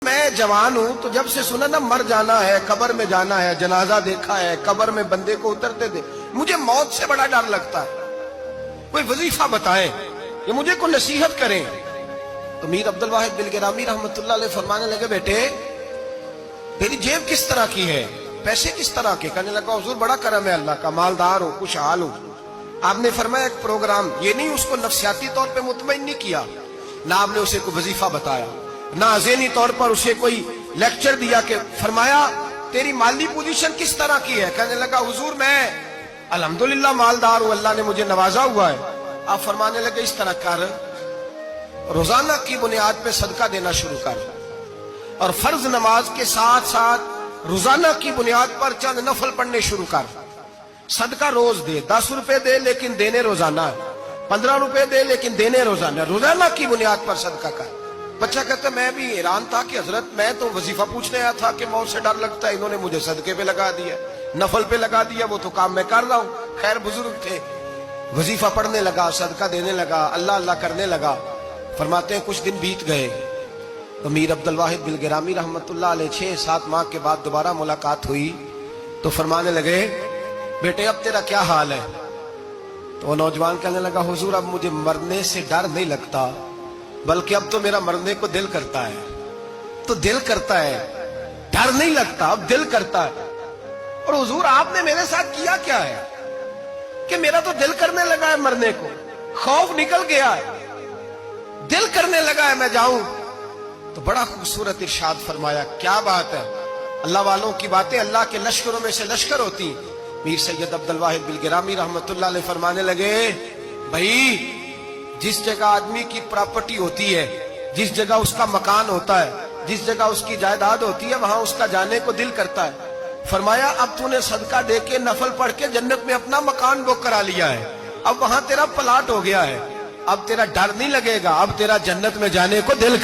میں جوان ہوں تو جب سے سنا نا مر جانا ہے، قبر میں جانا ہے، جنازہ دیکھا ہے، قبر میں بندے کو اترتے تھے، مجھے موت سے بڑا ڈر لگتا ہے۔ کوئی وظیفہ بتائیں یا مجھے کوئی نصیحت کریں۔ تو میر عبد الواحد بلگرامی رحمت اللہ علیہ فرمانے لگے، بیٹے تیری جیب کس طرح کی ہے، پیسے کس طرح کے؟ کہنے لگا حضور بڑا کرم ہے اللہ کا، مالدار ہوں، خوشحال ہوں۔ آپ نے فرمایا ایک پروگرام، یہ نہیں اس کو نفسیاتی طور پہ مطمئن نہیں کیا، نہ آپ نے اسے کوئی وظیفہ بتایا، نہ ذہنی طور پر اسے کوئی لیکچر دیا، کہ فرمایا تیری مالی پوزیشن کس طرح کی ہے؟ کہنے لگا حضور میں الحمدللہ مالدار ہوں، اللہ نے مجھے نوازا ہوا ہے۔ آپ فرمانے لگے اس طرح کر، روزانہ کی بنیاد پہ صدقہ دینا شروع کر، اور فرض نماز کے ساتھ ساتھ روزانہ کی بنیاد پر چند نفل پڑھنے شروع کر۔ صدقہ روز دے، 10 روپے دے لیکن دینے روزانہ ہے، 15 روپے دے لیکن دینے روزانہ ہے، روزانہ کی بنیاد پر صدقہ کر۔ بچہ کہتا ہے میں بھی حیران تھا کہ حضرت میں تو وظیفہ پوچھنے آیا تھا کہ موت سے ڈر لگتا ہے، انہوں نے مجھے صدقے پہ لگا دیا، نفل پہ لگا دیا، وہ تو کام میں کر رہا ہوں۔ خیر بزرگ تھے، وظیفہ پڑھنے لگا، صدقہ دینے لگا، اللہ اللہ کرنے لگا۔ فرماتے ہیں کچھ دن بیت گئے تو میر عبد الواحد بلگرامی رحمت اللہ علیہ 6-7 ماہ کے بعد دوبارہ ملاقات ہوئی تو فرمانے لگے بیٹے اب تیرا کیا حال ہے؟ تو وہ نوجوان کہنے لگا حضور اب مجھے مرنے سے ڈر نہیں لگتا، بلکہ اب تو میرا مرنے کو دل کرتا ہے۔ تو دل کرتا ہے، ڈر نہیں لگتا، اب دل کرتا ہے۔ اور حضور آپ نے میرے ساتھ کیا کیا ہے کہ میرا تو دل کرنے لگا ہے مرنے کو، خوف نکل گیا ہے، دل کرنے لگا ہے میں جاؤں۔ تو بڑا خوبصورت ارشاد فرمایا، کیا بات ہے، اللہ والوں کی باتیں اللہ کے لشکروں میں سے لشکر ہوتی۔ میر سید عبد الواحد بلگرامی رحمت اللہ علیہ فرمانے لگے بھائی جس جگہ آدمی کی پراپرٹی ہوتی ہے، جس جگہ اس کا مکان ہوتا ہے، جس جگہ اس کی جائیداد ہوتی ہے، وہاں اس کا جانے کو دل کرتا ہے۔ فرمایا اب تو نے صدقہ دے کے نفل پڑھ کے جنت میں اپنا مکان بک کرا لیا ہے، اب وہاں تیرا پلاٹ ہو گیا ہے، اب تیرا ڈر نہیں لگے گا، اب تیرا جنت میں جانے کو دل